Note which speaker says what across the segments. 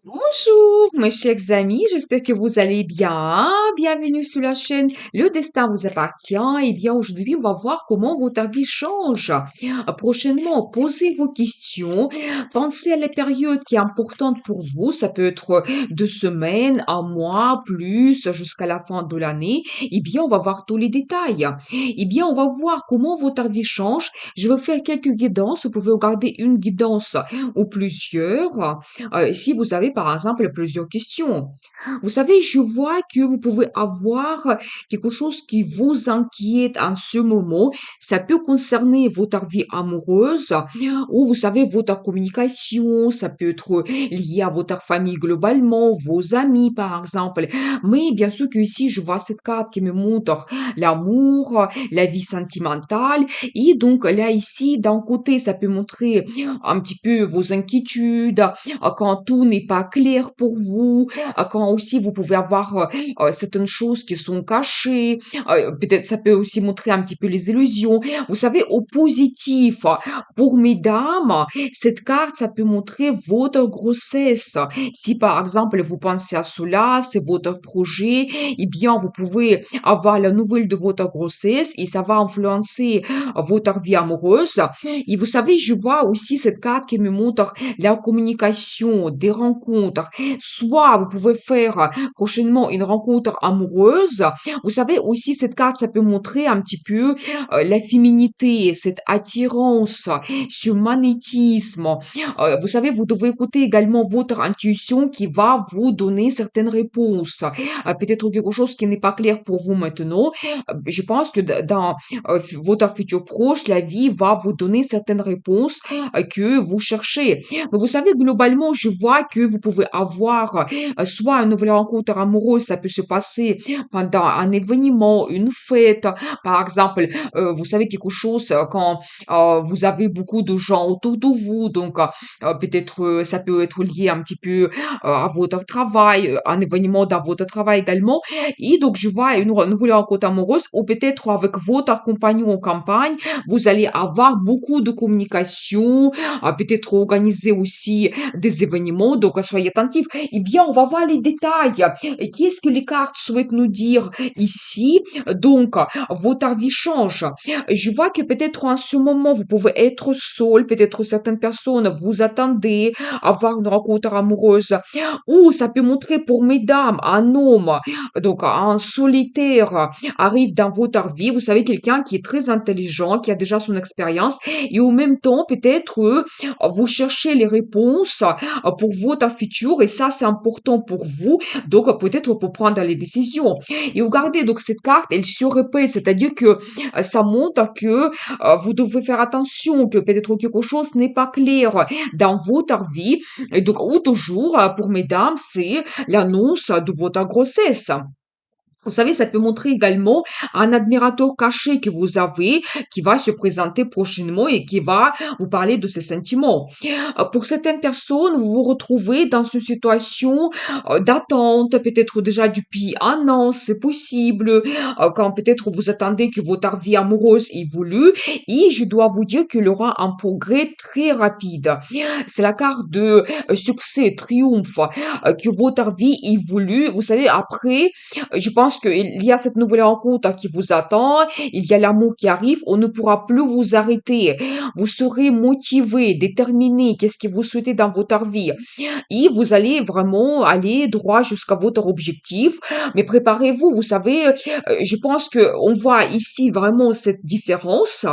Speaker 1: Bonjour, mes chers amis, j'espère que vous allez bien. Bienvenue sur la chaîne Le Destin vous appartient. Eh bien, aujourd'hui, on va voir comment votre vie change. Prochainement, posez vos questions. Pensez à la période qui est importante pour vous. Ça peut être 2 semaines, un mois, plus, jusqu'à la fin de l'année. Eh bien, on va voir tous les détails. Eh bien, on va voir comment votre vie change. Je vais faire quelques guidances. Vous pouvez regarder une guidance ou plusieurs si vous avez par exemple plusieurs questions. Vous savez, je vois que vous pouvez avoir quelque chose qui vous inquiète en ce moment. Ça peut concerner votre vie amoureuse ou vous savez votre communication. Ça peut être lié à votre famille globalement, vos amis par exemple. Mais bien sûr que ici, je vois cette carte qui me montre l'amour, la vie sentimentale. Et donc là, ici, d'un côté, ça peut montrer un petit peu vos inquiétudes, quand tout n'est pas clair pour vous, quand aussi vous pouvez avoir certaines choses qui sont cachées, peut-être ça peut aussi montrer un petit peu les illusions. Vous savez, au positif, pour mesdames, cette carte, ça peut montrer votre grossesse. Si par exemple vous pensez à cela, c'est votre projet, eh bien vous pouvez avoir la nouvelle de votre grossesse et ça va influencer votre vie amoureuse. Et vous savez, je vois aussi cette carte qui me montre la communication, des rencontres. Soit vous pouvez faire prochainement une rencontre amoureuse. Vous savez aussi cette carte, ça peut montrer un petit peu la féminité, cette attirance, ce magnétisme. Vous savez, vous devez écouter également votre intuition qui va vous donner certaines réponses. Peut-être quelque chose qui n'est pas clair pour vous maintenant. Je pense que dans votre futur proche, la vie va vous donner certaines réponses que vous cherchez. Mais vous savez, globalement, je vois que vous pouvez avoir soit une nouvelle rencontre amoureuse, ça peut se passer pendant un événement, une fête, par exemple, vous savez quelque chose quand vous avez beaucoup de gens autour de vous, donc peut-être ça peut être lié un petit peu à votre travail, un événement dans votre travail également. Et donc je vois une nouvelle rencontre amoureuse ou peut-être avec votre compagnon en campagne, vous allez avoir beaucoup de communication, peut-être organiser aussi des événements, donc soyez attentifs. Eh bien, on va voir les détails. Et qu'est-ce que les cartes souhaitent nous dire ici? Donc, votre vie change. Je vois que peut-être en ce moment, vous pouvez être seul, peut-être certaines personnes vous attendez avoir une rencontre amoureuse, ou ça peut montrer pour mesdames, un homme, donc un solitaire arrive dans votre vie, vous savez, quelqu'un qui est très intelligent, qui a déjà son expérience, et en même temps, peut-être, vous cherchez les réponses pour votre futur, et ça, c'est important pour vous, donc peut-être pour prendre les décisions. Et regardez, donc cette carte, elle se répète, c'est-à-dire que ça montre que vous devez faire attention, que peut-être quelque chose n'est pas clair dans votre vie, et donc, ou toujours, pour mesdames, c'est l'annonce de votre grossesse. Vous savez, ça peut montrer également un admirateur caché que vous avez, qui va se présenter prochainement et qui va vous parler de ses sentiments. Pour certaines personnes, vous vous retrouvez dans une situation d'attente, peut-être déjà depuis un an, c'est possible, quand peut-être vous attendez que votre vie amoureuse évolue, et je dois vous dire qu'il y aura un progrès très rapide. C'est la carte de succès, triomphe, que votre vie évolue. Vous savez, après, je pense qu'il y a cette nouvelle rencontre qui vous attend, il y a l'amour qui arrive, on ne pourra plus vous arrêter. Vous serez motivé, déterminé, qu'est-ce que vous souhaitez dans votre vie. Et vous allez vraiment aller droit jusqu'à votre objectif. Mais préparez-vous, vous savez, je pense que on voit ici vraiment cette différence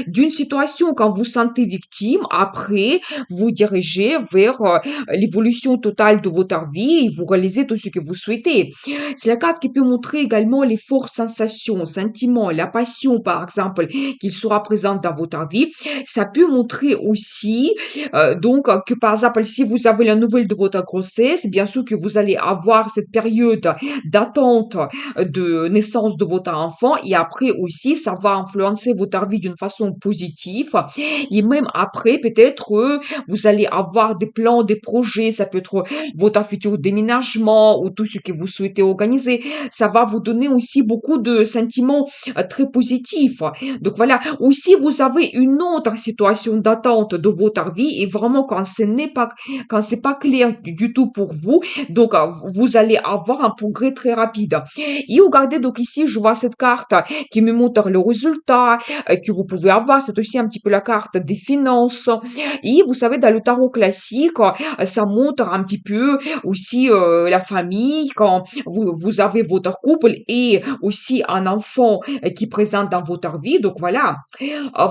Speaker 1: d'une situation quand vous sentez victime, après vous dirigez vers l'évolution totale de votre vie et vous réalisez tout ce que vous souhaitez. C'est la carte qui peut montrer également les fortes sensations, sentiments, la passion, par exemple, qu'il sera présente dans votre vie. Ça peut montrer aussi, que par exemple, si vous avez la nouvelle de votre grossesse, bien sûr que vous allez avoir cette période d'attente de naissance de votre enfant et après aussi, ça va influencer votre vie d'une façon positive. Et même après, peut-être, vous allez avoir des plans, des projets, ça peut être votre futur déménagement ou tout ce que vous souhaitez organiser. Ça va vous donner aussi beaucoup de sentiments très positifs. Donc voilà, ou si vous avez une autre situation d'attente de votre vie et vraiment quand c'est pas clair du tout pour vous, donc vous allez avoir un progrès très rapide. Et regardez, donc ici, je vois cette carte qui me montre le résultat que vous pouvez avoir. C'est aussi un petit peu la carte des finances. Et vous savez, dans le tarot classique, ça montre un petit peu aussi la famille, quand vous avez votre couple et aussi un enfant qui présente dans votre vie. Donc voilà.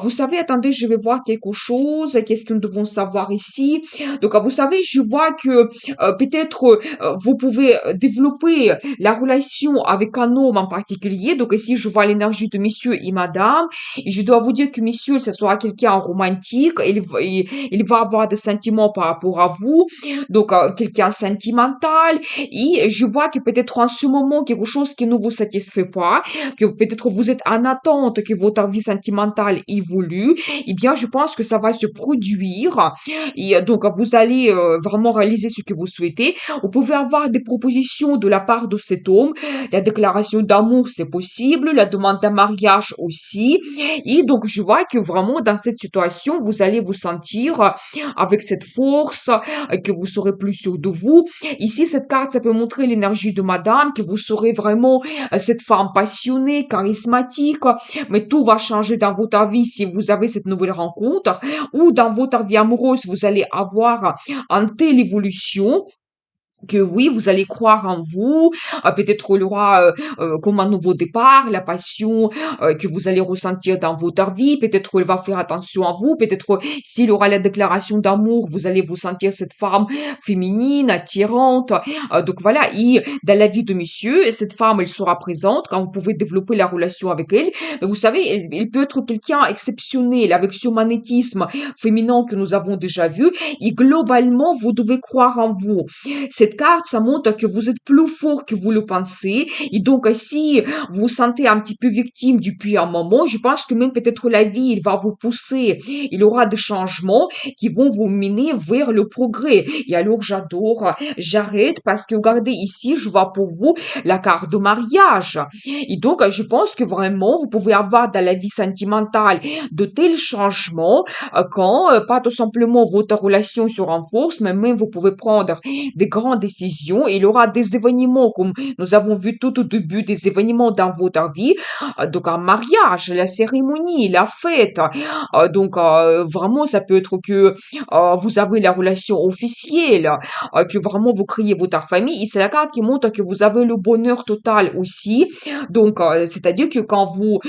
Speaker 1: Vous savez, attendez, je vais voir quelque chose. Qu'est-ce que nous devons savoir ici? Donc, vous savez, je vois que peut-être vous pouvez développer la relation avec un homme en particulier. Donc, ici, je vois l'énergie de monsieur et madame. Et je dois vous dire que monsieur, ce sera quelqu'un romantique. Il va avoir des sentiments par rapport à vous. Donc, quelqu'un sentimental. Et je vois que peut-être en ce moment, quelque chose qui ne vous satisfait pas, que peut-être vous êtes en attente que votre vie sentimentale évolue, eh bien, je pense que ça va se produire. Et donc, vous allez vraiment réaliser ce que vous souhaitez. Vous pouvez avoir des propositions de la part de cet homme. La déclaration d'amour, c'est possible. La demande d'un mariage aussi. Et donc, je vois que vraiment, dans cette situation, vous allez vous sentir avec cette force, que vous serez plus sûr de vous. Ici, cette carte, ça peut montrer l'énergie de madame, que vous serez vraiment cette femme passionnée, charismatique. Mais tout va changer dans votre vie si vous avez cette nouvelle rencontre, ou dans votre vie amoureuse, vous allez avoir une telle évolution que oui, vous allez croire en vous, peut-être il y aura comme un nouveau départ, la passion que vous allez ressentir dans votre vie, peut-être il va faire attention à vous, peut-être s'il y aura la déclaration d'amour, vous allez vous sentir cette femme féminine, attirante, donc voilà, et dans la vie de monsieur, cette femme, elle sera présente quand vous pouvez développer la relation avec elle, mais vous savez, il peut être quelqu'un exceptionnel, avec ce magnétisme féminin que nous avons déjà vu, et globalement, vous devez croire en vous. Cette carte, ça montre que vous êtes plus fort que vous le pensez. Et donc, si vous vous sentez un petit peu victime depuis un moment, je pense que même peut-être la vie, il va vous pousser. Il y aura des changements qui vont vous mener vers le progrès. Et alors, j'arrête parce que regardez ici, je vois pour vous la carte de mariage. Et donc, je pense que vraiment, vous pouvez avoir dans la vie sentimentale de tels changements quand, pas tout simplement votre relation se renforce, mais même vous pouvez prendre des grandes décisions. Il y aura des événements, comme nous avons vu tout au début, des événements dans votre vie. Donc, un mariage, la cérémonie, la fête. Donc, vraiment, ça peut être que vous avez la relation officielle, que vraiment vous créez votre famille. Et c'est la carte qui montre que vous avez le bonheur total aussi. Donc, c'est-à-dire que quand vous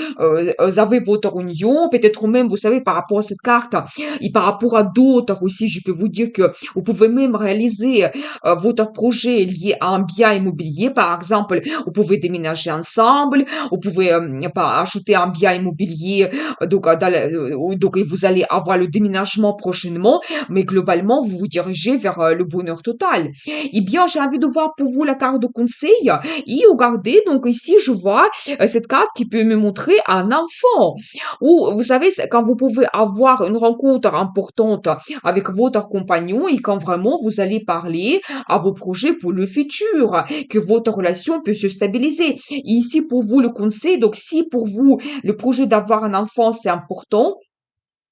Speaker 1: avez votre union, peut-être même, vous savez, par rapport à cette carte, et par rapport à d'autres aussi, je peux vous dire que vous pouvez même réaliser votre projet lié à un bien immobilier. Par exemple, vous pouvez déménager ensemble, vous pouvez acheter un bien immobilier, donc vous allez avoir le déménagement prochainement, mais globalement, vous vous dirigez vers le bonheur total. Eh bien, j'ai envie de voir pour vous la carte de conseil. Et regardez, donc ici, je vois cette carte qui peut me montrer un enfant. Ou, vous savez, c'est quand vous pouvez avoir une rencontre importante avec votre compagnon et quand vraiment vous allez parler à vos projets pour le futur, que votre relation peut se stabiliser. Et ici, pour vous, le conseil, donc si pour vous, le projet d'avoir un enfant, c'est important,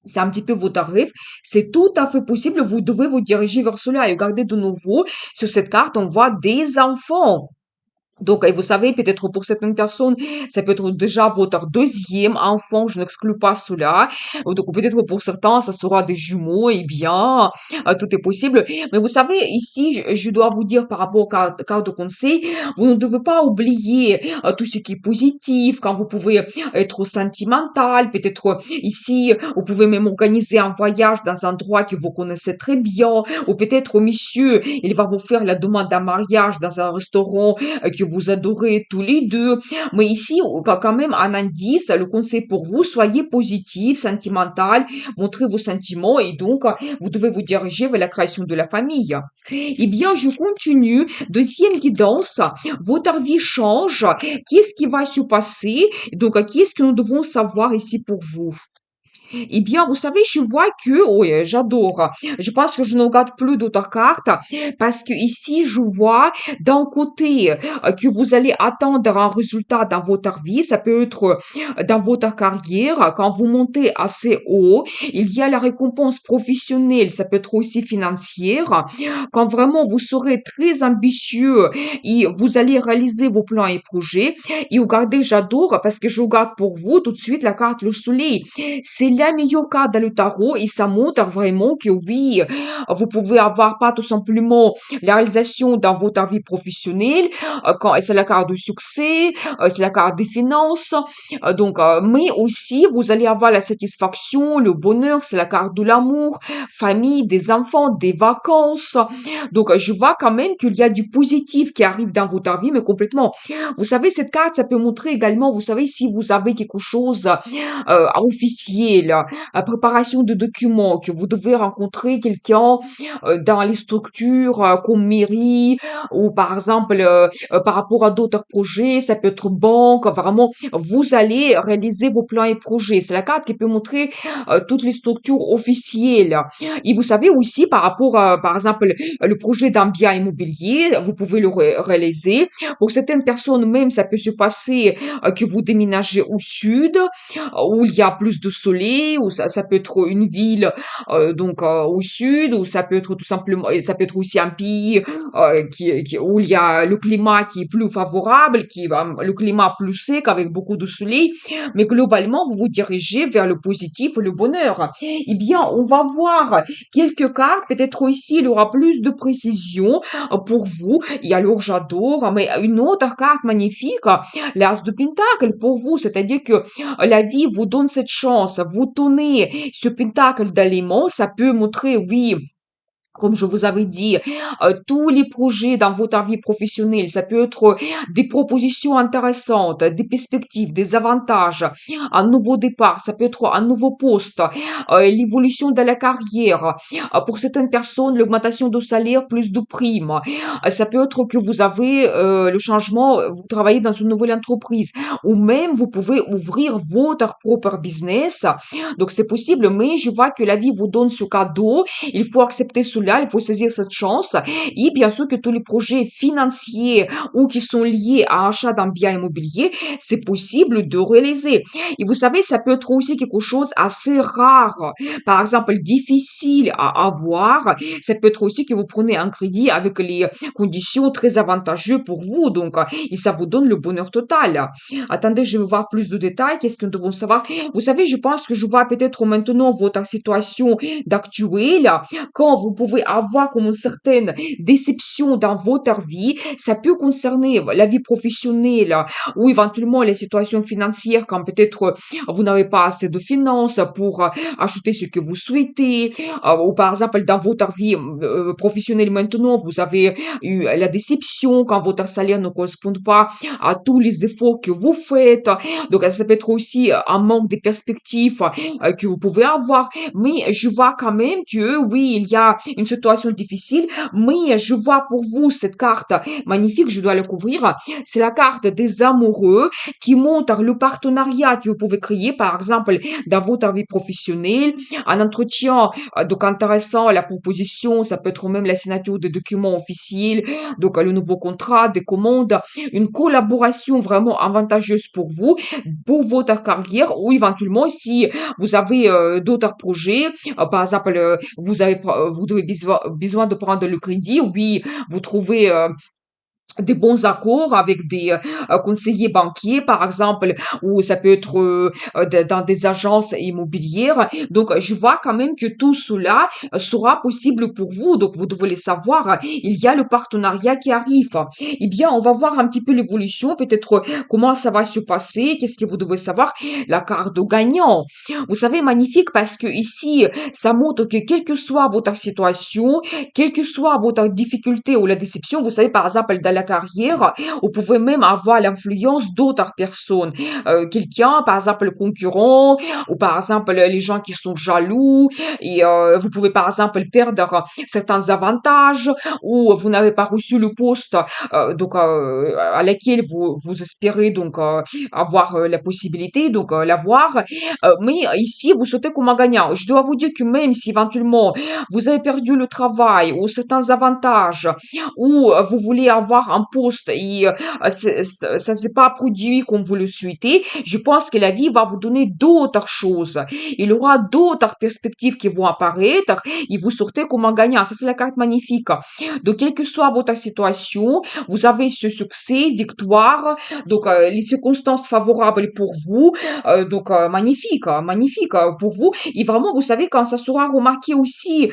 Speaker 1: c'est un petit peu votre rêve, c'est tout à fait possible, vous devez vous diriger vers cela et regardez de nouveau, sur cette carte, on voit des enfants. Donc, et vous savez, peut-être pour certaines personnes, ça peut être déjà votre deuxième enfant, je n'exclus pas cela. Donc, peut-être pour certains, ça sera des jumeaux, eh bien, tout est possible. Mais vous savez, ici, je dois vous dire par rapport aux cartes de conseil, vous ne devez pas oublier tout ce qui est positif, quand vous pouvez être sentimental, peut-être ici, vous pouvez même organiser un voyage dans un endroit que vous connaissez très bien, ou peut-être monsieur, il va vous faire la demande d'un mariage dans un restaurant que vous adorez tous les deux. Mais ici, quand même, un indice, le conseil pour vous, soyez positif, sentimental, montrez vos sentiments et donc, vous devez vous diriger vers la création de la famille. Eh bien, je continue. Deuxième guidance, votre vie change. Qu'est-ce qui va se passer? Donc, qu'est-ce que nous devons savoir ici pour vous? Eh bien, vous savez, je vois que, oui, j'adore. Je pense que je ne regarde plus d'autres cartes parce que ici, je vois d'un côté que vous allez attendre un résultat dans votre vie. Ça peut être dans votre carrière. Quand vous montez assez haut, il y a la récompense professionnelle. Ça peut être aussi financière. Quand vraiment vous serez très ambitieux et vous allez réaliser vos plans et projets. Et regardez, j'adore parce que je regarde pour vous tout de suite la carte le soleil. C'est la meilleure carte dans le tarot et ça montre vraiment que oui, vous pouvez avoir pas tout simplement la réalisation dans votre vie professionnelle, quand c'est la carte du succès, c'est la carte des finances, mais aussi vous allez avoir la satisfaction, le bonheur, c'est la carte de l'amour, famille, des enfants, des vacances. Donc, je vois quand même qu'il y a du positif qui arrive dans votre vie, mais complètement. Vous savez, cette carte, ça peut montrer également, vous savez, si vous avez quelque chose officiel, préparation de documents, que vous devez rencontrer quelqu'un dans les structures comme mairie ou par exemple par rapport à d'autres projets, ça peut être banque, vraiment, vous allez réaliser vos plans et projets. C'est la carte qui peut montrer toutes les structures officielles. Et vous savez aussi par rapport à, par exemple, le projet d'un bien immobilier, vous pouvez le réaliser. Pour certaines personnes même, ça peut se passer que vous déménagez au sud, où il y a plus de soleil, ou ça peut être une ville au sud, ou ça peut être tout simplement, et ça peut être aussi un pays où il y a le climat qui est plus favorable, le climat plus sec avec beaucoup de soleil, mais globalement vous vous dirigez vers le positif, le bonheur. Eh bien, on va voir quelques cartes, peut-être ici il y aura plus de précision pour vous. Et alors j'adore, mais une autre carte magnifique, l'As de Pentacle pour vous, c'est-à-dire que la vie vous donne cette chance, vous tenez ce pentacle d'aliments, ça peut montrer, oui, comme je vous avais dit, tous les projets dans votre vie professionnelle, ça peut être des propositions intéressantes, des perspectives, des avantages, un nouveau départ, ça peut être un nouveau poste, l'évolution de la carrière. Pour certaines personnes, l'augmentation de salaire plus de primes. Ça peut être que vous avez le changement, vous travaillez dans une nouvelle entreprise, ou même vous pouvez ouvrir votre propre business. Donc c'est possible, mais je vois que la vie vous donne ce cadeau, il faut accepter cela, il faut saisir cette chance. Et bien sûr que tous les projets financiers ou qui sont liés à l'achat d'un bien immobilier, c'est possible de réaliser. Et vous savez, ça peut être aussi quelque chose assez rare, par exemple difficile à avoir. Ça peut être aussi que vous prenez un crédit avec les conditions très avantageuses pour vous, et ça vous donne le bonheur total. Attendez, je vais voir plus de détails. Qu'est-ce que nous devons savoir? Vous savez, je pense que je vois peut-être maintenant votre situation d'actuelle, quand vous pouvez avoir comme une certaine déception dans votre vie, ça peut concerner la vie professionnelle ou éventuellement les situations financières quand peut-être vous n'avez pas assez de finances pour acheter ce que vous souhaitez, ou par exemple dans votre vie professionnelle maintenant, vous avez eu la déception quand votre salaire ne correspond pas à tous les efforts que vous faites. Donc ça peut être aussi un manque de perspectives que vous pouvez avoir, mais je vois quand même que oui, il y a une situation difficile, mais je vois pour vous cette carte magnifique, je dois le couvrir. C'est la carte des amoureux qui montre le partenariat que vous pouvez créer, par exemple, dans votre vie professionnelle, un entretien donc intéressant, la proposition, ça peut être même la signature de documents officiels, le nouveau contrat, des commandes, une collaboration vraiment avantageuse pour votre carrière, ou éventuellement si vous avez d'autres projets, par exemple, vous avez besoin de prendre le crédit, oui, vous trouvez des bons accords avec des conseillers banquiers, par exemple, ou ça peut être dans des agences immobilières. Donc, je vois quand même que tout cela sera possible pour vous. Donc, vous devez le savoir. Il y a le partenariat qui arrive. Eh bien, on va voir un petit peu l'évolution, peut-être comment ça va se passer, qu'est-ce que vous devez savoir. La carte gagnant. Vous savez, magnifique parce que ici, ça montre que quelle que soit votre situation, quelle que soit votre difficulté ou la déception, vous savez, par exemple, dans la carrière, vous pouvez même avoir l'influence d'autres personnes. Quelqu'un, par exemple, le concurrent, ou par exemple, les gens qui sont jaloux, et vous pouvez, par exemple, perdre certains avantages, ou vous n'avez pas reçu le poste à laquelle vous espérez donc avoir la possibilité, donc l'avoir. Mais ici, vous sautez comme un gagnant. Je dois vous dire que même si éventuellement vous avez perdu le travail ou certains avantages, ou vous voulez avoir un poste et ça ne s'est pas produit comme vous le souhaitez, je pense que la vie va vous donner d'autres choses. Il y aura d'autres perspectives qui vont apparaître et vous sortez comme un gagnant. Ça, c'est la carte magnifique. Donc, quelle que soit votre situation, vous avez ce succès, victoire, donc les circonstances favorables pour vous, magnifique, hein, magnifique pour vous. Et vraiment, vous savez, quand ça sera remarqué aussi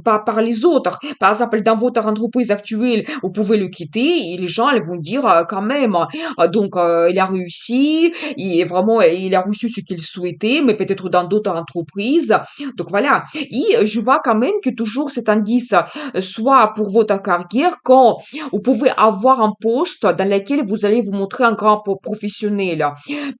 Speaker 1: par les autres, par exemple, dans votre entreprise actuelle, vous pouvez le quitter et les gens ils vont dire quand même, il a réussi, et vraiment, il a reçu ce qu'il souhaitait, mais peut-être dans d'autres entreprises. Donc voilà. Et je vois quand même que toujours cet indice, soit pour votre carrière, quand vous pouvez avoir un poste dans lequel vous allez vous montrer un grand professionnel.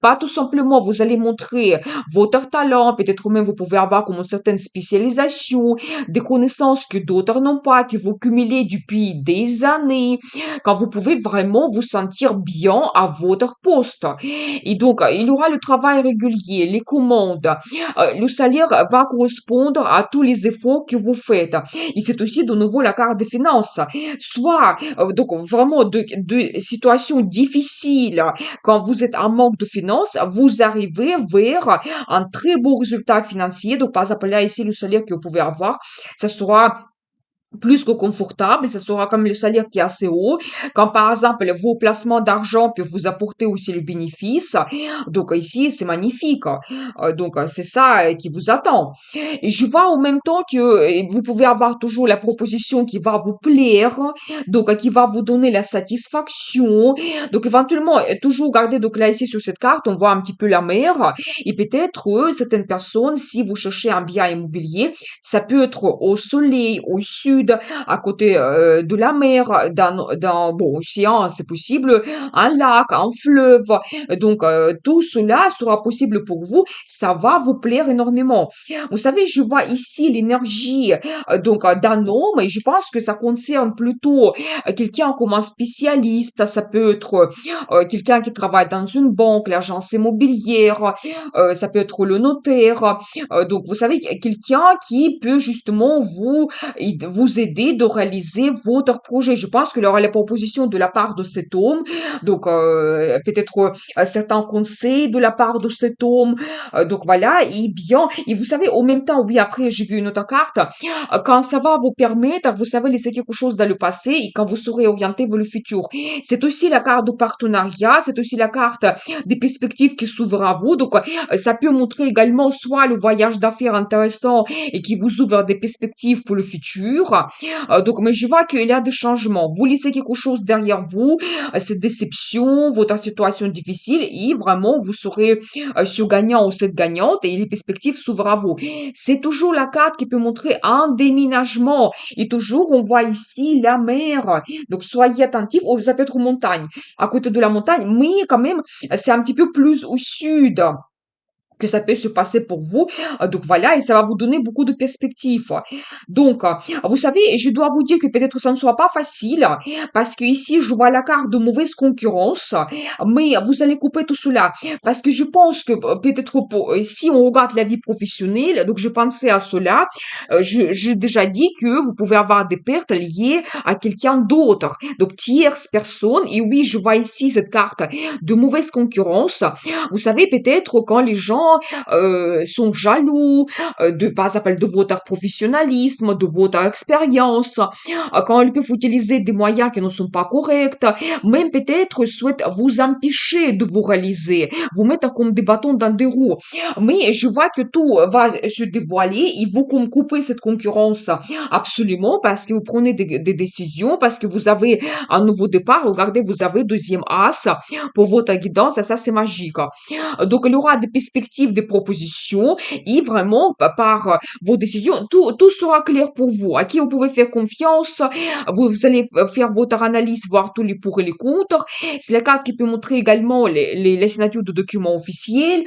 Speaker 1: Pas tout simplement, vous allez montrer votre talent, peut-être même vous pouvez avoir comme une certaine spécialisation, des connaissances que d'autres n'ont pas, que vous cumulez depuis des années, quand vous pouvez vraiment vous sentir bien à votre poste. Et donc, il y aura le travail régulier, les commandes, le salaire va correspondre à tous les efforts que vous faites. Et c'est aussi de nouveau la carte des finances. Soit, donc vraiment de situations difficiles, quand vous êtes en manque de finances, vous arrivez vers un très beau résultat financier. Donc, par exemple, là, ici, le salaire que vous pouvez avoir, ça sera plus que confortable, ça sera comme le salaire qui est assez haut. Quand par exemple vos placements d'argent peuvent vous apporter aussi le bénéfice, donc ici c'est magnifique. C'est ça qui vous attend. Et je vois en même temps que vous pouvez avoir toujours la proposition qui va vous plaire, qui va vous donner la satisfaction. Donc éventuellement toujours garder donc là ici sur cette carte, on voit un petit peu la mer et peut-être certaines personnes, si vous cherchez un bien immobilier, ça peut être au soleil, au sud, à côté de la mer, bon, océan, c'est possible, un lac, un fleuve. Donc, tout cela sera possible pour vous. Ça va vous plaire énormément. Vous savez, je vois ici l'énergie d'un homme et je pense que ça concerne plutôt quelqu'un comme un spécialiste. Ça peut être quelqu'un qui travaille dans une banque, l'agence immobilière, ça peut être le notaire. Vous savez, quelqu'un qui peut justement vous aider de réaliser votre projet. Je pense qu'il y aura les propositions de la part de cet homme, peut-être certains conseils de la part de cet homme. Voilà, et bien, et vous savez, en même temps, oui, après, j'ai vu une autre carte, quand ça va vous permettre, vous savez, laisser quelque chose dans le passé et quand vous serez orienté vers le futur. C'est aussi la carte du partenariat, c'est aussi la carte des perspectives qui s'ouvrent à vous. Donc, ça peut montrer également soit le voyage d'affaires intéressant et qui vous ouvre des perspectives pour le futur. Mais je vois qu'il y a des changements. Vous laissez quelque chose derrière vous, cette déception, votre situation difficile, et vraiment, vous serez sur gagnant ou cette gagnante et les perspectives s'ouvrent à vous. C'est toujours la carte qui peut montrer un déménagement. Et toujours, on voit ici la mer. Donc, soyez attentifs. Oh, ça peut être une montagne. À côté de la montagne, mais quand même, c'est un petit peu plus au sud que ça peut se passer pour vous. Voilà, et ça va vous donner beaucoup de perspectives. Vous savez, je dois vous dire que peut-être ça ne soit pas facile, parce que ici, je vois la carte de mauvaise concurrence, mais vous allez couper tout cela, parce que je pense que peut-être si on regarde la vie professionnelle, donc je pensais à cela, j'ai déjà dit que vous pouvez avoir des pertes liées à quelqu'un d'autre, donc tierce personne, et oui, je vois ici cette carte de mauvaise concurrence. Vous savez, peut-être quand les gens sont jaloux par exemple, de votre professionnalisme, de votre expérience, quand ils peuvent utiliser des moyens qui ne sont pas corrects, même peut-être souhaitent vous empêcher de vous réaliser, vous mettre comme des bâtons dans des roues. Mais je vois que tout va se dévoiler, il faut qu'on coupe cette concurrence absolument parce que vous prenez des décisions, parce que vous avez un nouveau départ. Regardez, vous avez deuxième as pour votre guidance, et ça c'est magique. Donc il y aura des perspectives positifs, des propositions et vraiment par vos décisions, tout sera clair pour vous. À qui vous pouvez faire confiance, vous allez faire votre analyse, voir tous les pour et les contre. C'est la carte qui peut montrer également les signatures de documents officiels.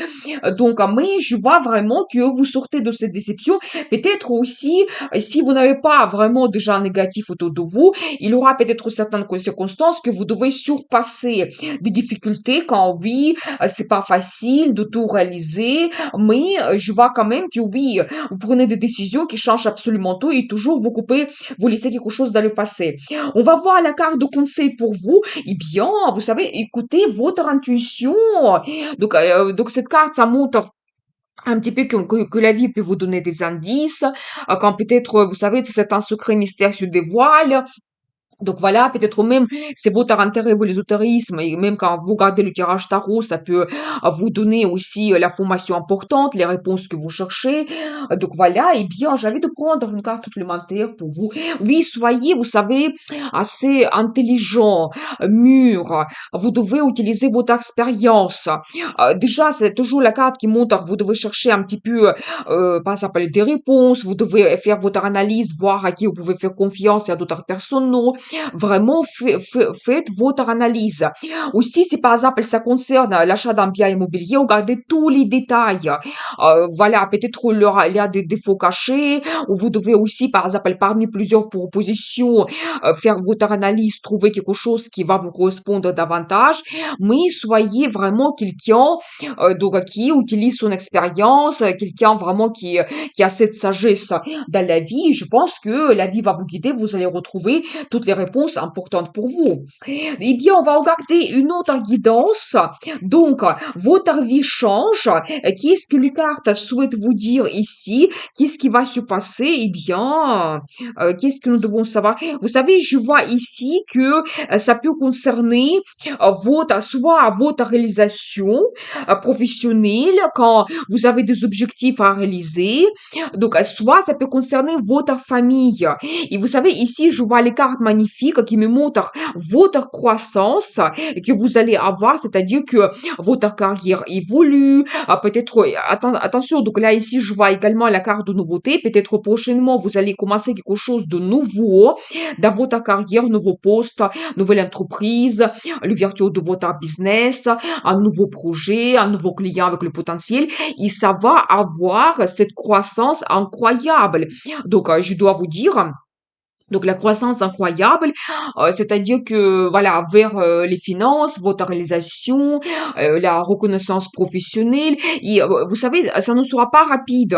Speaker 1: Mais je vois vraiment que vous sortez de cette déception. Peut-être aussi, si vous n'avez pas vraiment déjà un négatif autour de vous, il y aura peut-être certaines circonstances que vous devez surpasser des difficultés quand oui, c'est pas facile de tout réaliser, mais je vois quand même que oui, vous prenez des décisions qui changent absolument tout et toujours vous laissez quelque chose dans le passé. On va voir la carte de conseil pour vous. Eh bien, vous savez, écoutez votre intuition. Donc cette carte, ça montre un petit peu que la vie peut vous donner des indices, quand peut-être, vous savez, c'est un secret mystère se dévoile, donc voilà, peut-être même c'est votre intérêt, vous l'ésotérisme, et même quand vous regardez le tirage tarot, ça peut vous donner aussi l'information importante, les réponses que vous cherchez. Donc voilà, et bien j'avais de prendre une carte supplémentaire pour vous. Oui, soyez, vous savez, assez intelligent, mûr. Vous devez utiliser votre expérience. Déjà, c'est toujours la carte qui montre, vous devez chercher un petit peu, par exemple, des réponses, vous devez faire votre analyse, voir à qui vous pouvez faire confiance et à d'autres personnes non. Vraiment, faites votre analyse. Aussi, si par exemple ça concerne l'achat d'un bien immobilier, regardez tous les détails. Voilà, peut-être il y a des défauts cachés, ou vous devez aussi, par exemple, parmi plusieurs propositions, faire votre analyse, trouver quelque chose qui va vous correspondre davantage. Mais soyez vraiment quelqu'un qui utilise son expérience, quelqu'un vraiment qui a cette sagesse dans la vie. Je pense que la vie va vous guider, vous allez retrouver toutes les réponses importantes pour vous. Eh bien, on va regarder une autre guidance. Donc, votre vie change. Qu'est-ce que les cartes souhaitent vous dire ici? Qu'est-ce qui va se passer? Eh bien, qu'est-ce que nous devons savoir? Vous savez, je vois ici que ça peut concerner soit votre réalisation professionnelle quand vous avez des objectifs à réaliser. Donc, soit ça peut concerner votre famille. Et vous savez, ici, je vois les cartes magnifiques qui me montrent votre croissance que vous allez avoir, c'est-à-dire que votre carrière évolue, peut-être, attention, donc là, ici, je vois également la carte de nouveauté, peut-être prochainement, vous allez commencer quelque chose de nouveau dans votre carrière, nouveau poste, nouvelle entreprise, l'ouverture de votre business, un nouveau projet, un nouveau client avec le potentiel, et ça va avoir cette croissance incroyable. Donc, je dois vous dire, donc la croissance incroyable, c'est-à-dire que voilà, vers les finances, votre réalisation, la reconnaissance professionnelle, et vous savez, ça ne sera pas rapide,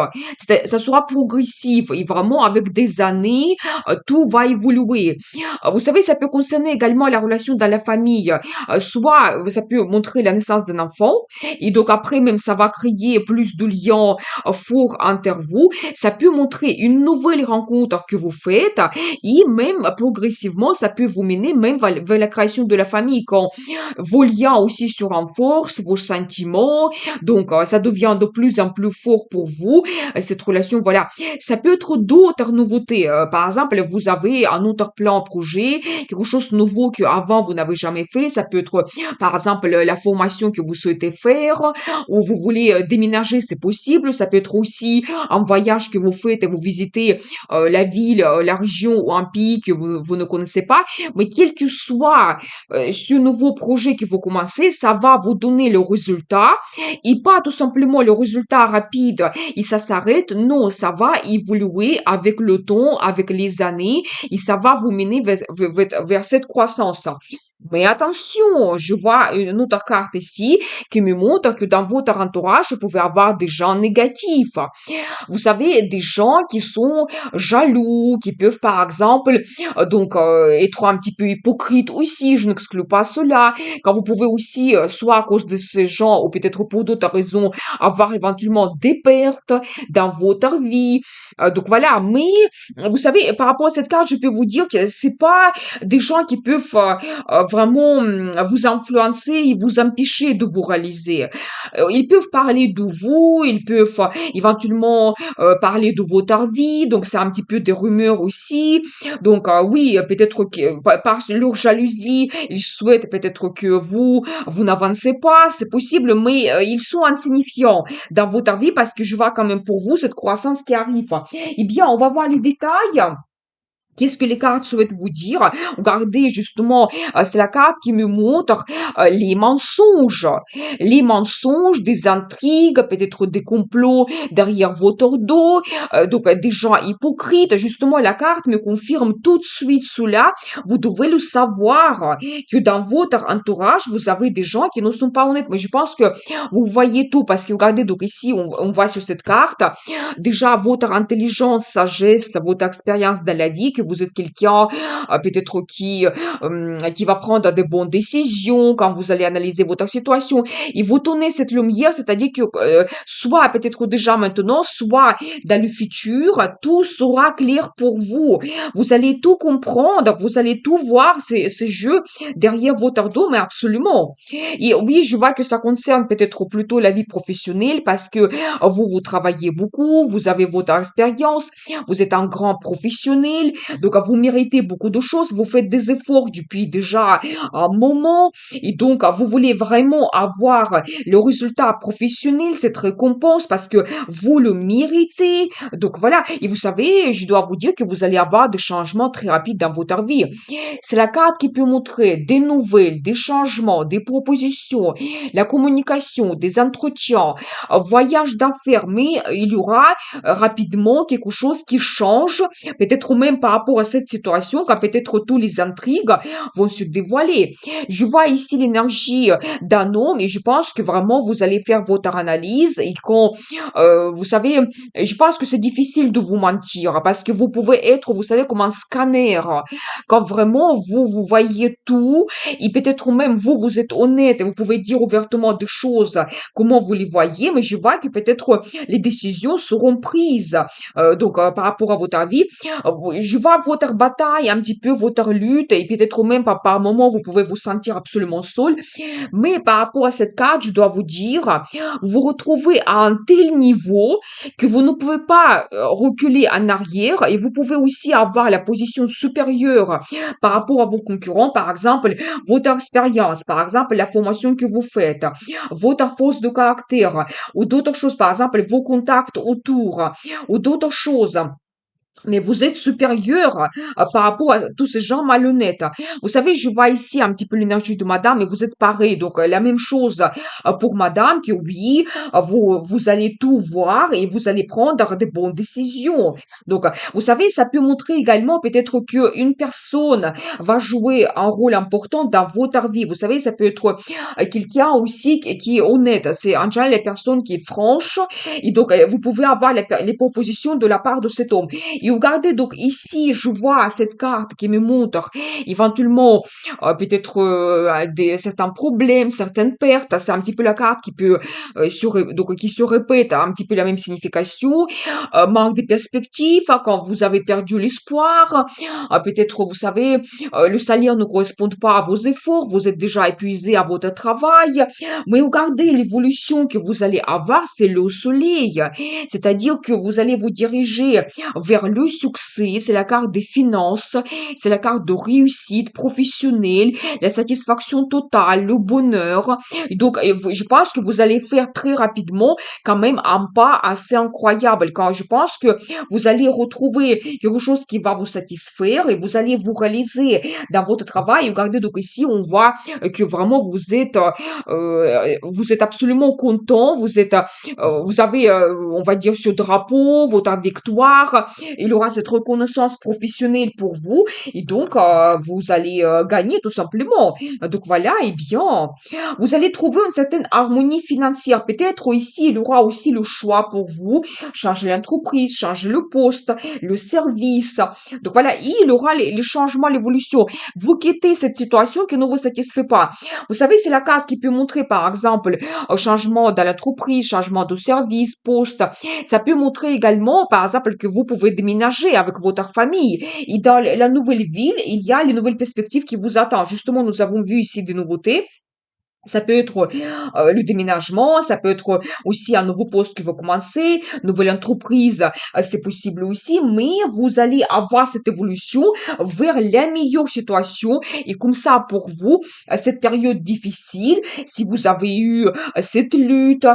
Speaker 1: ça sera progressif et vraiment avec des années, tout va évoluer. Vous savez, ça peut concerner également la relation dans la famille, soit ça peut montrer la naissance d'un enfant et donc après même ça va créer plus de liens forts entre vous. Ça peut montrer une nouvelle rencontre que vous faites et même progressivement, ça peut vous mener même vers la création de la famille quand vos liens aussi se renforcent, vos sentiments, donc ça devient de plus en plus fort pour vous, cette relation, voilà. Ça peut être d'autres nouveautés. Par exemple, vous avez un autre plan, projet, quelque chose de nouveau qu'avant vous n'avez jamais fait. Ça peut être, par exemple, la formation que vous souhaitez faire ou vous voulez déménager, c'est possible. Ça peut être aussi un voyage que vous faites et vous visitez la ville, la région ou un pays que vous ne connaissez pas. Mais quel que soit ce nouveau projet que vous commencez, ça va vous donner le résultat et pas tout simplement le résultat rapide et ça s'arrête. Non, ça va évoluer avec le temps, avec les années et ça va vous mener vers cette croissance. Mais attention, je vois une autre carte ici qui me montre que dans votre entourage, vous pouvez avoir des gens négatifs. Vous savez, des gens qui sont jaloux, qui peuvent par exemple être un petit peu hypocrites aussi, je n'exclus pas cela. Quand vous pouvez aussi, soit à cause de ces gens ou peut-être pour d'autres raisons, avoir éventuellement des pertes dans votre vie. Donc voilà, mais vous savez, par rapport à cette carte, je peux vous dire que c'est pas des gens qui peuvent vraiment vous influencer et vous empêcher de vous réaliser. Ils peuvent parler de vous, ils peuvent éventuellement parler de votre vie, donc c'est un petit peu des rumeurs aussi. Donc oui, peut-être que par leur jalousie, ils souhaitent peut-être que vous n'avancez pas, c'est possible, mais ils sont insignifiants dans votre vie parce que je vois quand même pour vous cette croissance qui arrive. Eh bien, on va voir les détails. Qu'est-ce que les cartes souhaitent vous dire? Regardez, justement, c'est la carte qui me montre les mensonges, des intrigues, peut-être des complots derrière votre dos, donc des gens hypocrites. Justement, la carte me confirme tout de suite cela. Vous devez le savoir que dans votre entourage, vous avez des gens qui ne sont pas honnêtes. Mais je pense que vous voyez tout parce que regardez, donc ici, on voit sur cette carte déjà votre intelligence, sagesse, votre expérience dans la vie, que vous êtes quelqu'un peut-être qui va prendre de bonnes décisions quand vous allez analyser votre situation. Et vous donnez cette lumière, c'est-à-dire que soit peut-être déjà maintenant, soit dans le futur, tout sera clair pour vous. Vous allez tout comprendre, vous allez tout voir, ces jeux derrière votre dos, mais absolument. Et oui, je vois que ça concerne peut-être plutôt la vie professionnelle parce que vous travaillez beaucoup, vous avez votre expérience, vous êtes un grand professionnel, donc vous méritez beaucoup de choses, vous faites des efforts depuis déjà un moment, et donc vous voulez vraiment avoir le résultat professionnel, cette récompense, parce que vous le méritez. Donc voilà, et vous savez, je dois vous dire que vous allez avoir des changements très rapides dans votre vie. C'est la carte qui peut montrer des nouvelles, des changements, des propositions, la communication, des entretiens, voyage d'affaires, mais il y aura rapidement quelque chose qui change, peut-être même par rapport à cette situation, quand peut-être tous les intrigues vont se dévoiler. Je vois ici l'énergie d'un homme et je pense que vraiment vous allez faire votre analyse et quand, vous savez, je pense que c'est difficile de vous mentir parce que vous pouvez être, vous savez, comme un scanner. Quand vraiment vous voyez tout et peut-être même vous êtes honnête et vous pouvez dire ouvertement des choses, comment vous les voyez, mais je vois que peut-être les décisions seront prises. Donc, par rapport à votre avis, je vois votre bataille, un petit peu votre lutte, et peut-être même par moment, vous pouvez vous sentir absolument seul. Mais par rapport à cette carte, je dois vous dire, vous vous retrouvez à un tel niveau que vous ne pouvez pas reculer en arrière et vous pouvez aussi avoir la position supérieure par rapport à vos concurrents, par exemple, votre expérience, par exemple, la formation que vous faites, votre force de caractère ou d'autres choses, par exemple, vos contacts autour ou d'autres choses. Mais vous êtes supérieur par rapport à tous ces gens malhonnêtes. Vous savez, je vois ici un petit peu l'énergie de madame et vous êtes pareil. Donc, la même chose pour madame, que oui, vous allez tout voir et vous allez prendre des bonnes décisions. Donc, vous savez, ça peut montrer également peut-être qu'une personne va jouer un rôle important dans votre vie. Vous savez, ça peut être quelqu'un aussi qui est honnête. C'est en général la personne qui est franche et donc, vous pouvez avoir les propositions de la part de cet homme. Et regardez, donc ici, je vois cette carte qui me montre éventuellement peut-être certains problèmes, certaines pertes. C'est un petit peu la carte qui peut donc qui se répète un petit peu la même signification. Manque de perspectives quand vous avez perdu l'espoir. Peut-être, vous savez, le salaire ne correspond pas à vos efforts. Vous êtes déjà épuisé à votre travail. Mais regardez l'évolution que vous allez avoir, c'est le soleil. C'est-à-dire que vous allez vous diriger vers le succès, c'est la carte des finances, c'est la carte de réussite professionnelle, la satisfaction totale, le bonheur. Et donc, je pense que vous allez faire très rapidement quand même un pas assez incroyable. Quand je pense que vous allez retrouver quelque chose qui va vous satisfaire et vous allez vous réaliser dans votre travail. Regardez, donc ici, on voit que vraiment vous êtes absolument content, vous avez, on va dire, ce drapeau, votre victoire, il y aura cette reconnaissance professionnelle pour vous et donc vous allez gagner tout simplement. Donc voilà, eh bien, vous allez trouver une certaine harmonie financière. Peut-être ici, il y aura aussi le choix pour vous, changer l'entreprise, changer le poste, le service. Donc voilà, il y aura les changements, l'évolution. Vous quittez cette situation qui ne vous satisfait pas. Vous savez, c'est la carte qui peut montrer, par exemple, un changement dans l'entreprise, changement de service, poste. Ça peut montrer également, par exemple, que vous pouvez déménager déménager avec votre famille. Et dans la nouvelle ville, il y a les nouvelles perspectives qui vous attendent. Justement, nous avons vu ici des nouveautés. Ça peut être le déménagement, ça peut être aussi un nouveau poste qui va commencer, nouvelle entreprise, c'est possible aussi, mais vous allez avoir cette évolution vers la meilleure situation et comme ça pour vous, cette période difficile, si vous avez eu cette lutte,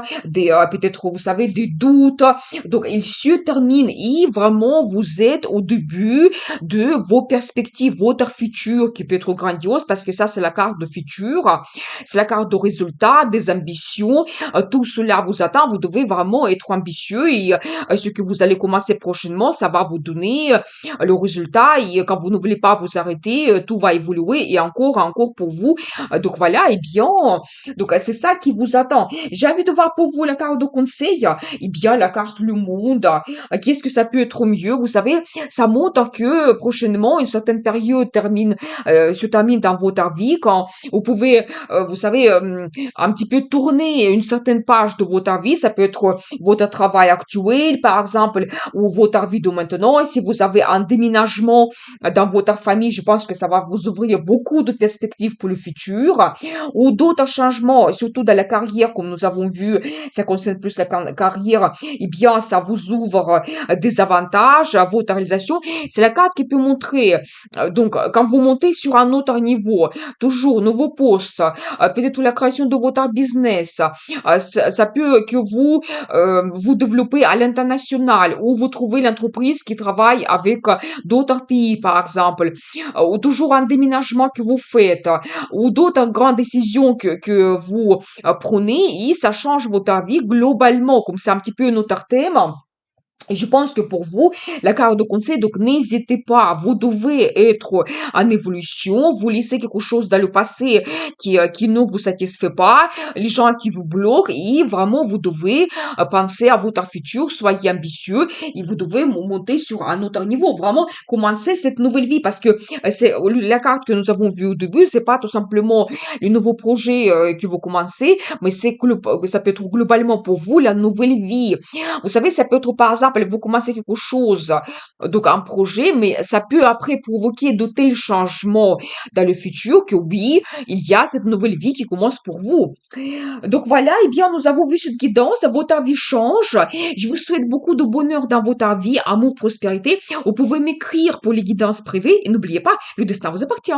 Speaker 1: peut-être vous savez des doutes, donc il se termine et vraiment vous êtes au début de vos perspectives, votre futur qui peut être grandiose parce que ça c'est la carte de futur. C'est la carte de résultats, des ambitions. Tout cela vous attend. Vous devez vraiment être ambitieux et ce que vous allez commencer prochainement, ça va vous donner le résultat. Et quand vous ne voulez pas vous arrêter, tout va évoluer et encore pour vous. Donc voilà, et bien, donc c'est ça qui vous attend. J'ai envie de voir pour vous la carte de conseil. Eh bien, la carte le monde. Qu'est-ce que ça peut être mieux? Vous savez, ça montre que prochainement, une certaine période se termine dans votre vie quand vous pouvez vous savez, un petit peu tourner une certaine page de votre vie. Ça peut être votre travail actuel, par exemple, ou votre vie de maintenant. Et si vous avez un déménagement dans votre famille, je pense que ça va vous ouvrir beaucoup de perspectives pour le futur. Ou d'autres changements, surtout dans la carrière, comme nous avons vu, ça concerne plus la carrière, eh bien, ça vous ouvre des avantages à votre réalisation. C'est la carte qui peut montrer, donc, quand vous montez sur un autre niveau, toujours nouveau poste, peut-être la création de votre business. Ça peut que vous développez à l'international ou vous trouvez l'entreprise qui travaille avec d'autres pays, par exemple, ou toujours un déménagement que vous faites, ou d'autres grandes décisions que vous prenez et ça change votre vie globalement, comme c'est un petit peu notre thème. Et je pense que pour vous, la carte de conseil, donc n'hésitez pas, vous devez être en évolution, vous laissez quelque chose dans le passé qui ne vous satisfait pas, les gens qui vous bloquent, et vraiment vous devez penser à votre futur, soyez ambitieux, et vous devez monter sur un autre niveau, vraiment commencer cette nouvelle vie, parce que c'est la carte que nous avons vue au début, c'est pas tout simplement le nouveau projet que vous commencez, mais ça peut être globalement pour vous la nouvelle vie. Vous savez, ça peut être par exemple, vous commencez quelque chose, donc un projet, mais ça peut après provoquer de tels changements dans le futur que oui, il y a cette nouvelle vie qui commence pour vous. Donc voilà, eh bien, nous avons vu cette guidance, votre vie change. Je vous souhaite beaucoup de bonheur dans votre vie, amour, prospérité. Vous pouvez m'écrire pour les guidances privées et n'oubliez pas, le destin vous appartient.